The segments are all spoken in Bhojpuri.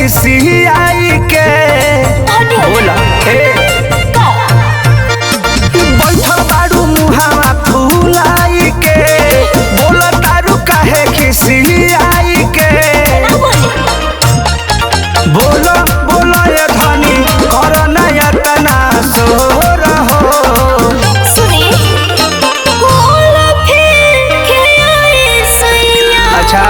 खिसियाई के बोला बैठल बारू मुहावा फुलाई के बोला तारू काहे खिसियाई के बोलो बोलो ये धनी करो ना इतना शोर हो अच्छा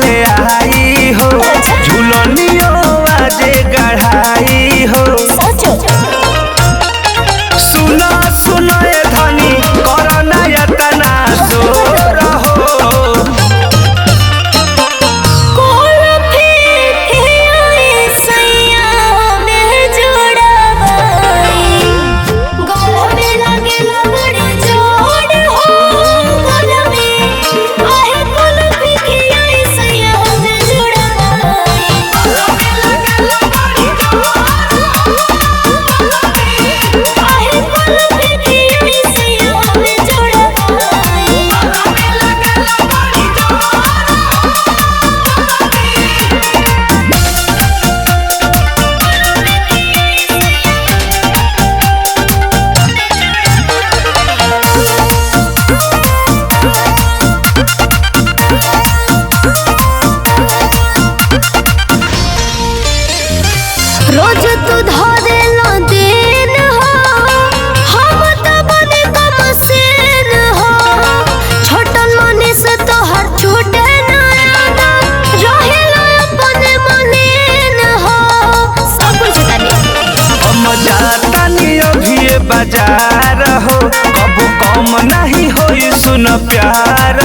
ले आई हो झूलनियो आजे गढ़ाई हो सुना सुना ये धनी करो ना इतना शोर हो रोज तू धरे लो दिन हो हम तो बने कम सेन हो छोटन मने से तो हर छूटे नया रहे लो अपने मनेन हो सब कुछ जानी हम जाता नहीं अभी बाजार हो कब कम नहीं होई सुन प्यार